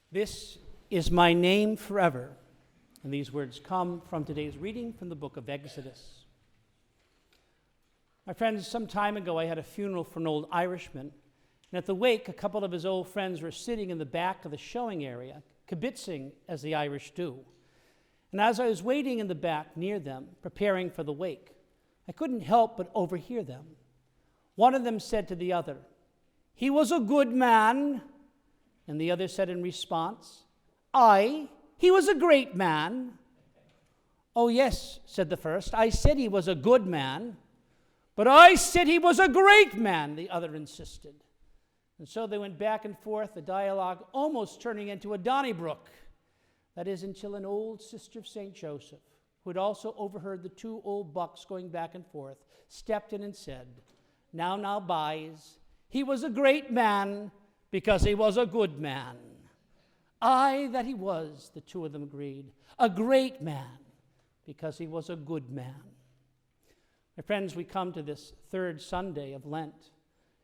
This is my name forever. And these words come from today's reading from the book of Exodus. My friends, some time ago I had a funeral for an old Irishman, and at the wake a couple of his old friends were sitting in the back of the showing area, kibitzing as the Irish do. And as I was waiting in the back near them, preparing for the wake, I couldn't help but overhear them. One of them said to the other, "He was a good man." And the other said in response, "Aye, he was a great man." "Oh yes," said the first, "I said he was a good man." "But I said he was a great man," the other insisted. And so they went back and forth, the dialogue almost turning into a Donnybrook. That is, until an old sister of St. Joseph, who had also overheard the two old bucks going back and forth, stepped in and said, Now, boys, he was a great man because he was a good man." "Aye, that he was," the two of them agreed, "a great man because he was a good man." My friends, we come to this third Sunday of Lent,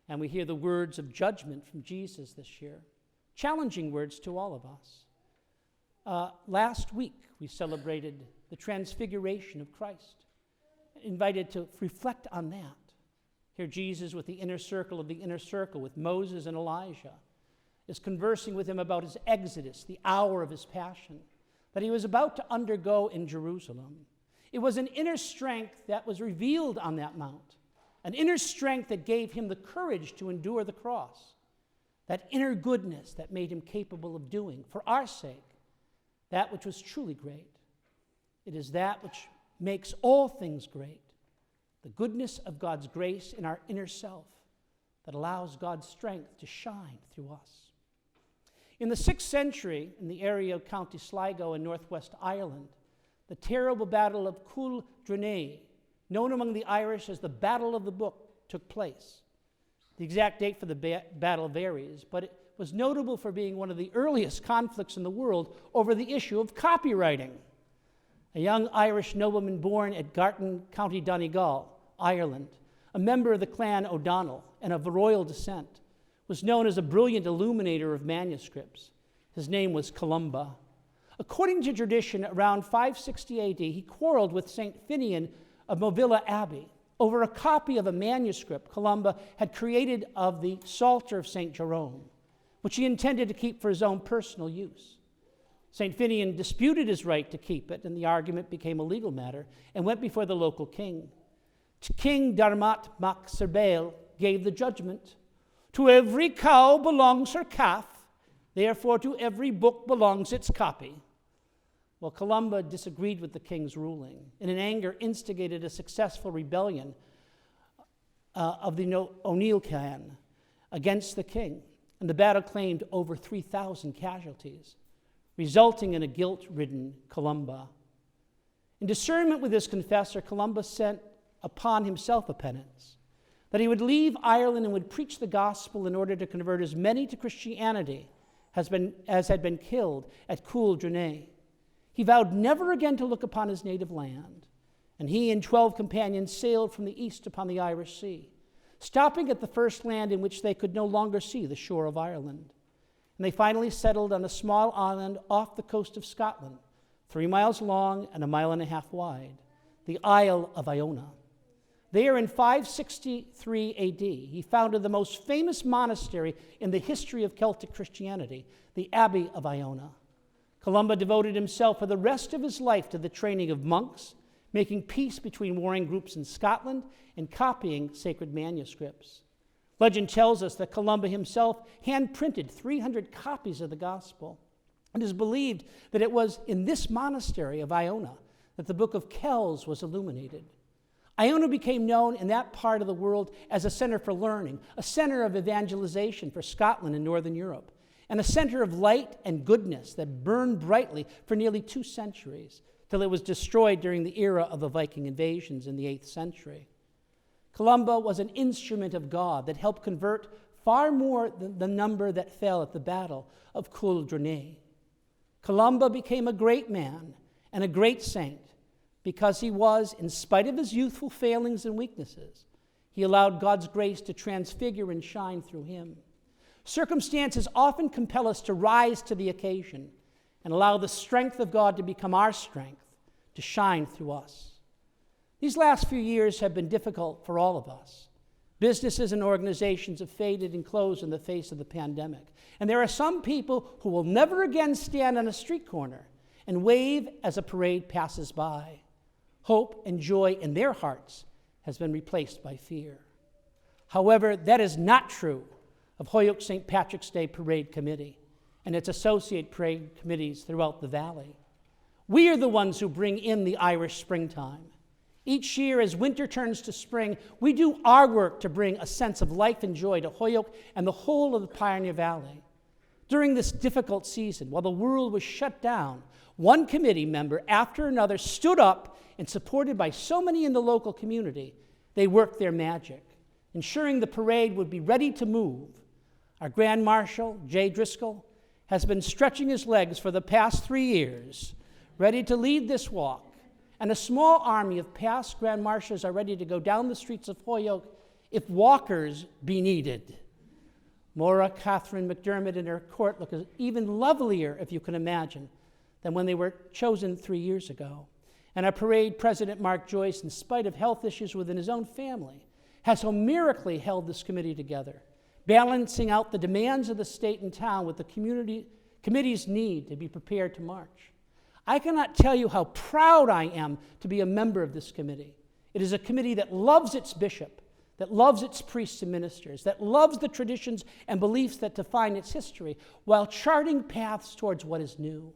and we hear the words of judgment from Jesus this year, challenging words to all of us. Last week, we celebrated the transfiguration of Christ, invited to reflect on that. Here Jesus, with the inner circle of the inner circle, with Moses and Elijah, is conversing with him about his exodus, the hour of his passion, that he was about to undergo in Jerusalem. It was an inner strength that was revealed on that mount, an inner strength that gave him the courage to endure the cross, that inner goodness that made him capable of doing, for our sake, that which was truly great. It is that which makes all things great, the goodness of God's grace in our inner self that allows God's strength to shine through us. In the 6th century, in the area of County Sligo in northwest Ireland, the terrible Battle of Cool Drenay, known among the Irish as the Battle of the Book, took place. The exact date for the battle varies, but it was notable for being one of the earliest conflicts in the world over the issue of copywriting. A young Irish nobleman born at Gartan, County Donegal, Ireland, a member of the clan O'Donnell and of royal descent, was known as a brilliant illuminator of manuscripts. His name was Columba. According to tradition, around 560 AD, he quarreled with St. Finian of Movilla Abbey over a copy of a manuscript Columba had created of the Psalter of St. Jerome, which he intended to keep for his own personal use. St. Finian disputed his right to keep it, and the argument became a legal matter and went before the local king. King Darmat Mac Serbail gave the judgment, "To every cow belongs her calf, therefore to every book belongs its copy." Well, Columba disagreed with the king's ruling, and in anger instigated a successful rebellion of the O'Neill clan against the king, and the battle claimed over 3,000 casualties, resulting in a guilt-ridden Columba. In discernment with his confessor, Columba sent upon himself a penance, that he would leave Ireland and would preach the gospel in order to convert as many to Christianity as had been killed at Cool Drenay. He vowed never again to look upon his native land, and he and 12 companions sailed from the east upon the Irish Sea, stopping at the first land in which they could no longer see the shore of Ireland. And they finally settled on a small island off the coast of Scotland, 3 miles long and 1.5 miles wide, the Isle of Iona. There in 563 AD, he founded the most famous monastery in the history of Celtic Christianity, the Abbey of Iona. Columba devoted himself for the rest of his life to the training of monks, making peace between warring groups in Scotland, and copying sacred manuscripts. Legend tells us that Columba himself hand-printed 300 copies of the gospel, and it is believed that it was in this monastery of Iona that the Book of Kells was illuminated. Iona became known in that part of the world as a center for learning, a center of evangelization for Scotland and Northern Europe, and a center of light and goodness that burned brightly for nearly 2 centuries, till it was destroyed during the era of the Viking invasions in the 8th century. Columba was an instrument of God that helped convert far more than the number that fell at the Battle of Cool Drenay. Columba became a great man and a great saint, because he was, in spite of his youthful failings and weaknesses, he allowed God's grace to transfigure and shine through him. Circumstances often compel us to rise to the occasion and allow the strength of God to become our strength, to shine through us. These last few years have been difficult for all of us. Businesses and organizations have faded and closed in the face of the pandemic. And there are some people who will never again stand on a street corner and wave as a parade passes by. Hope and joy in their hearts has been replaced by fear. However, that is not true of Holyoke St. Patrick's Day Parade Committee and its associate parade committees throughout the valley. We are the ones who bring in the Irish springtime. Each year, as winter turns to spring, we do our work to bring a sense of life and joy to Holyoke and the whole of the Pioneer Valley. During this difficult season, while the world was shut down, one committee member after another stood up and, supported by so many in the local community, they worked their magic, ensuring the parade would be ready to move. Our Grand Marshal, Jay Driscoll, has been stretching his legs for the past 3 years, ready to lead this walk. And a small army of past Grand Marshals are ready to go down the streets of Holyoke if walkers be needed. Maura Catherine McDermott and her court look even lovelier, if you can imagine, than when they were chosen 3 years ago. And our parade president, Mark Joyce, in spite of health issues within his own family, has so miraculously held this committee together, balancing out the demands of the state and town with the committee's need to be prepared to march. I cannot tell you how proud I am to be a member of this committee. It is a committee that loves its bishop, that loves its priests and ministers, that loves the traditions and beliefs that define its history, while charting paths towards what is new.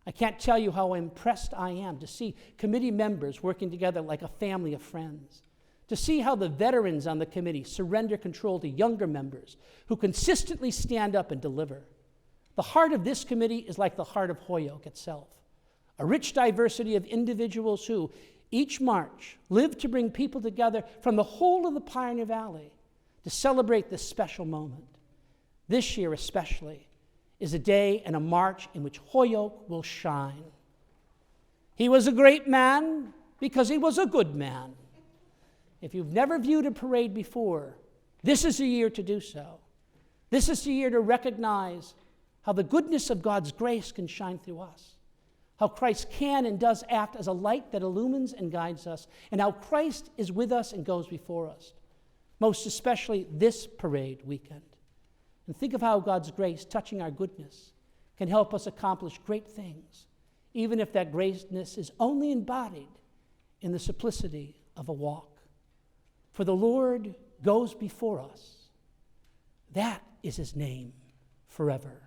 I can't tell you how impressed I am to see committee members working together like a family of friends, to see how the veterans on the committee surrender control to younger members who consistently stand up and deliver. The heart of this committee is like the heart of Holyoke itself. A rich diversity of individuals who, each March, live to bring people together from the whole of the Pioneer Valley to celebrate this special moment. This year especially is a day and a march in which Holyoke will shine. He was a great man because he was a good man. If you've never viewed a parade before, this is the year to do so. This is the year to recognize how the goodness of God's grace can shine through us, how Christ can and does act as a light that illumines and guides us, and how Christ is with us and goes before us, most especially this parade weekend. And think of how God's grace, touching our goodness, can help us accomplish great things, even if that greatness is only embodied in the simplicity of a walk. For the Lord goes before us. That is his name forever.